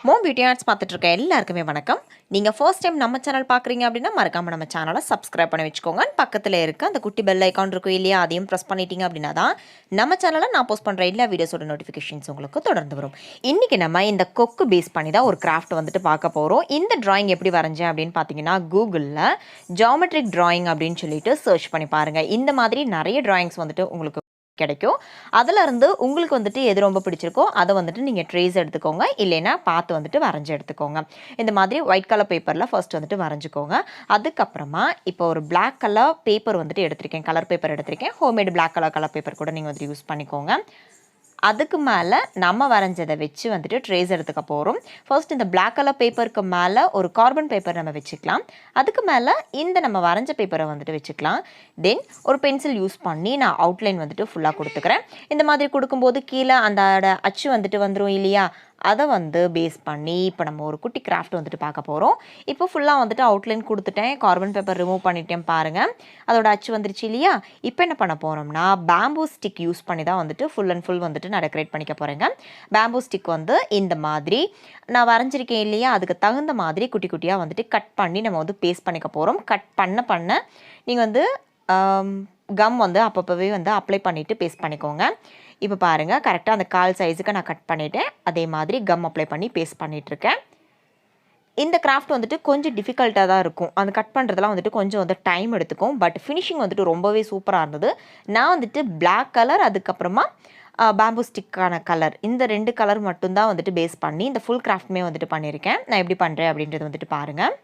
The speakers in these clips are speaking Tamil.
mombeautyarts பார்த்துட்டு இருக்க எல்லாருக்குமே வணக்கம். நீங்க ஃபர்ஸ்ட் டைம் நம்ம சேனல் பார்க்குறீங்க அப்படின்னா மறக்காம நம்ம சேனலை சப்ஸ்கிரைப் பண்ணி வச்சுக்கோங்க. பக்கத்தில் இருக்க அந்த குட்டி பெல் ஐக்கான் இருக்கும் இல்லையா, அதையும் ப்ரெஸ் பண்ணிட்டீங்க அப்படின்னா தான் நம்ம சேனலில் நான் போஸ்ட் பண்ணுற எல்லா வீடியோஸோட நோட்டிஃபிகேஷன்ஸ் உங்களுக்கு தொடர்ந்து வரும். இன்றைக்கி நம்ம இந்த கொக்கு பேஸ் பண்ணி தான் ஒரு கிராஃப்ட் வந்துட்டு பார்க்க போகிறோம். இந்த டிராயிங் எப்படி வரைஞ்சேன் அப்படின்னு பார்த்தீங்கன்னா, கூகுளில் ஜியோமெட்ரிக் டிராயிங் அப்படின்னு சொல்லிட்டு சர்ச் பண்ணி பாருங்கள். இந்த மாதிரி நிறைய டிராயிங்ஸ் வந்துட்டு உங்களுக்கு கிடைக்கும். அதிலிருந்து உங்களுக்கு வந்துட்டு எது ரொம்ப பிடிச்சிருக்கோ அதை வந்துட்டு நீங்கள் ட்ரேஸ் எடுத்துக்கோங்க, இல்லைன்னா பார்த்து வந்துட்டு வரைஞ்சி எடுத்துக்கோங்க. இந்த மாதிரி ஒயிட் கலர் பேப்பரில் ஃபர்ஸ்ட் வந்துட்டு வரைஞ்சிக்கோங்க. அதுக்கப்புறமா இப்போ ஒரு பிளாக் கலர் பேப்பர் வந்துட்டு எடுத்திருக்கேன், கலர் பேப்பர் எடுத்திருக்கேன். ஹோம்மேடு பிளாக் கலர் பேப்பர் கூட நீங்கள் வந்துட்டு யூஸ் பண்ணிக்கோங்க. அதுக்கு மேலே நம்ம வரைஞ்சதை வச்சு வந்துட்டு ட்ரேஸ் எடுத்துக்க போகிறோம். ஃபர்ஸ்ட் இந்த பிளாக் கலர் பேப்பருக்கு மேலே ஒரு கார்பன் பேப்பர் நம்ம வச்சுக்கலாம். அதுக்கு மேலே இந்த நம்ம வரைஞ்ச பேப்பரை வந்துட்டு வச்சுக்கலாம். தென் ஒரு பென்சில் யூஸ் பண்ணி நான் அவுட்லைன் வந்துட்டு ஃபுல்லாக கொடுத்துக்கிறேன். இந்த மாதிரி கொடுக்கும்போது கீழே அந்த அச்சு வந்துட்டு வந்துடும் இல்லையா, அதை வந்து பேஸ் பண்ணி இப்போ நம்ம ஒரு குட்டி கிராஃப்ட் வந்துட்டு பார்க்க போகிறோம். இப்போ ஃபுல்லாக வந்துட்டு அவுட்லைன் கொடுத்துட்டேன், கார்பன் பேப்பர் ரிமூவ் பண்ணிட்டேன் பாருங்கள், அதோட அச்சு வந்துருச்சு இல்லையா. இப்போ என்ன பண்ண போகிறோம்னா, பேம்பூ ஸ்டிக் யூஸ் பண்ணி தான் வந்துட்டு ஃபுல் அண்ட் ஃபுல் வந்துட்டு நான் டெக்கரேட் பண்ணிக்க போகிறேங்க. பேம்பூ ஸ்டிக் வந்து இந்த மாதிரி நான் வரைஞ்சிருக்கேன் இல்லையா, அதுக்கு தகுந்த மாதிரி குட்டி குட்டியாக வந்துட்டு கட் பண்ணி நம்ம வந்து பேஸ்ட் பண்ணிக்க போகிறோம். கட் பண்ண நீங்கள் வந்து கம் வந்து அப்பப்போவே வந்து அப்ளை பண்ணிவிட்டு பேஸ்ட் பண்ணிக்கோங்க. இப்போ பாருங்கள், கரெக்டாக அந்த கால் சைஸுக்கு நான் கட் பண்ணிவிட்டேன். அதே மாதிரி கம் அப்ளை பண்ணி பேஸ்ட் பண்ணிகிட்ருக்கேன். இந்த கிராஃப்ட் வந்துட்டு கொஞ்சம் டிஃபிகல்ட்டாக தான் இருக்கும். அந்த கட் பண்ணுறதுலாம் வந்துட்டு கொஞ்சம் வந்து டைம் எடுத்துக்கும். பட் ஃபினிஷிங் வந்துட்டு ரொம்பவே சூப்பராக இருந்தது. நான் வந்துட்டு பிளாக் கலர், அதுக்கப்புறமா பேம்பூ ஸ்டிக்கான கலர், இந்த 2 கலர் மட்டும்தான் வந்துட்டு பேஸ் பண்ணி இந்த ஃபுல் கிராஃப்ட்மே வந்துட்டு பண்ணியிருக்கேன். நான் எப்படி பண்ணுறேன் அப்படின்றது வந்துட்டு பாருங்கள்.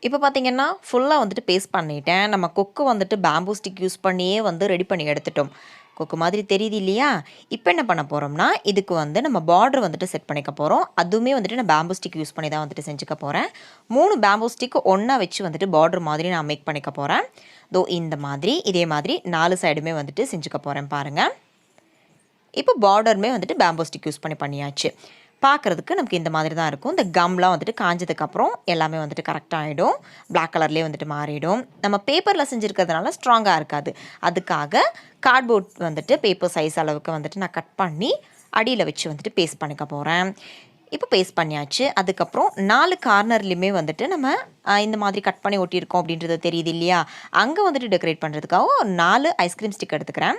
இப்போ பார்த்தீங்கன்னா ஃபுல்லாக வந்துட்டு பேஸ்ட் பண்ணிட்டேன். நம்ம கொக்கு வந்துட்டு பேம்பூ ஸ்டிக் யூஸ் பண்ணியே வந்து ரெடி பண்ணி எடுத்துட்டோம். கொக்கு மாதிரி தெரியுது இல்லையா. இப்போ என்ன பண்ண போகிறோம்னா, இதுக்கு வந்து நம்ம பார்டர் வந்துட்டு செட் பண்ணிக்க போகிறோம். அதுவுமே வந்துட்டு நான் பேம்பூ ஸ்டிக் யூஸ் பண்ணி தான் வந்துட்டு செஞ்சுக்க போகிறேன். 3 பேம்பூ ஸ்டிக் ஒன்றா வச்சு வந்துட்டு பார்டர் மாதிரி நான் மேக் பண்ணிக்க போகிறேன். இந்த மாதிரி இதே மாதிரி 4 சைடுமே வந்துட்டு செஞ்சுக்க போகிறேன் பாருங்கள். இப்போ பார்டருமே வந்துட்டு பேம்பூ ஸ்டிக் யூஸ் பண்ணியாச்சு. பார்க்குறதுக்கு நமக்கு இந்த மாதிரி தான் இருக்கும். இந்த கம்லாம் வந்துட்டு காஞ்சதுக்கப்புறம் எல்லாமே வந்துட்டு கரெக்டாக ஆகிடும். பிளாக் கலர்லேயே வந்துட்டு மாறிடும். நம்ம பேப்பரில் செஞ்சுருக்கிறதுனால ஸ்ட்ராங்காக இருக்காது. அதுக்காக கார்ட்போர்ட் வந்துட்டு பேப்பர் சைஸ் அளவுக்கு வந்துட்டு நான் கட் பண்ணி அடியில் வச்சு வந்துட்டு பேஸ்ட் பண்ணிக்க போகிறேன். இப்போ பேஸ்ட் பண்ணியாச்சு. அதுக்கப்புறம் 4 கார்னர்லேயுமே வந்துட்டு நம்ம இந்த மாதிரி கட் பண்ணி ஒட்டியிருக்கோம் அப்படின்றது தெரியுது இல்லையா, அங்கே வந்துட்டு டெக்கரேட் பண்ணுறதுக்காக 4 ஐஸ்கிரீம் ஸ்டிக் எடுத்துக்கிறேன்.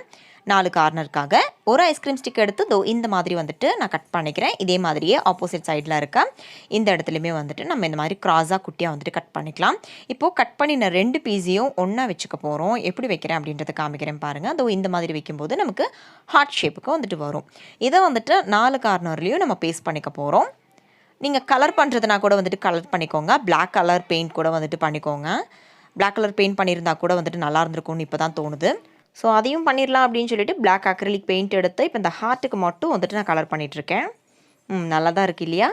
4 கார்னருக்காக ஒரு ஐஸ்கிரீம் ஸ்டிக் எடுத்து இந்த மாதிரி வந்துட்டு நான் கட் பண்ணிக்கிறேன். இதே மாதிரியே ஆப்போசிட் சைடில் இருக்க இந்த இடத்துலையுமே வந்துட்டு நம்ம இந்த மாதிரி க்ராஸாக குட்டியாக வந்துட்டு கட் பண்ணிக்கலாம். இப்போது கட் பண்ணின 2 பீஸையும் ஒன்றா வச்சுக்க போகிறோம். எப்படி வைக்கிறேன் அப்படின்றத காமிக்கிறேன் பாருங்கள். இந்த மாதிரி வைக்கும்போது நமக்கு ஹார்ட் ஷேப்புக்கு வந்துட்டு வரும். இதை வந்துட்டு 4 கார்னர்லேயும் நம்ம பேஸ்ட் பண்ணிக்க போகிறோம். நீங்கள் கலர் பண்ணுறதுனா கூட வந்துட்டு கலர் பண்ணிக்கோங்க. பிளாக் கலர் பெயிண்ட் கூட வந்துட்டு பண்ணிக்கோங்க. பிளாக் கலர் பெயிண்ட் பண்ணியிருந்தா கூட வந்துட்டு நல்லா இருந்திருக்கும்னு இப்போ தான் தோணுது. ஸோ அதையும் பண்ணிடலாம் அப்படின்னு சொல்லிட்டு பிளாக் அக்ரிலிக் பெயிண்ட் எடுத்து இப்போ இந்த ஹார்ட்டுக்கு மட்டும் வந்துட்டு நான் கலர் பண்ணிகிட்ருக்கேன். நல்லா தான் இருக்குது இல்லையா.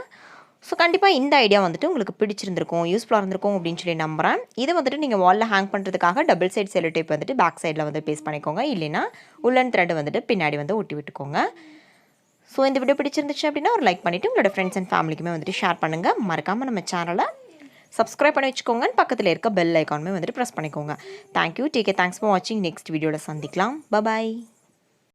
ஸோ கண்டிப்பாக இந்த ஐடியா வந்துட்டு உங்களுக்கு பிடிச்சிருந்திருக்கும், யூஸ்ஃபுல்லாக இருந்திருக்கும் அப்படின்னு சொல்லி நம்புகிறேன். இதை வந்துட்டு நீங்கள் வாலில் ஹேங் பண்ணுறதுக்காக டபுள் சைட் செல்லோ டேப் வந்துட்டு பேக் சைடில் வந்து பேஸ்ட் பண்ணிக்கோங்க. இல்லைன்னா உள்ளன் த்ரெட் வந்துட்டு பின்னாடி வந்து ஒட்டி விட்டுக்கோங்க. ஸோ இந்த வீடியோ பிடிச்சிருந்துச்சு அப்படின்னா ஒரு லைக் பண்ணிவிட்டு உங்களோட ஃப்ரெண்ட்ஸ் அண்ட் ஃபேமிலிக்குமே வந்துட்டு ஷேர் பண்ணுங்கள். மறக்காமல் நம்ம சேனலை சப்ஸ்கிரைப் பண்ணி வச்சுக்கோங்க. பக்கத்தில் இருக்க பெல் ஐக்கானுமே வந்துட்டு ப்ரெஸ் பண்ணிக்கோங்க. Thank you. Take care. Thanks for வாட்சிங். நெக்ஸ்ட் வீடியோவில் சந்திக்கலாம். பாய்.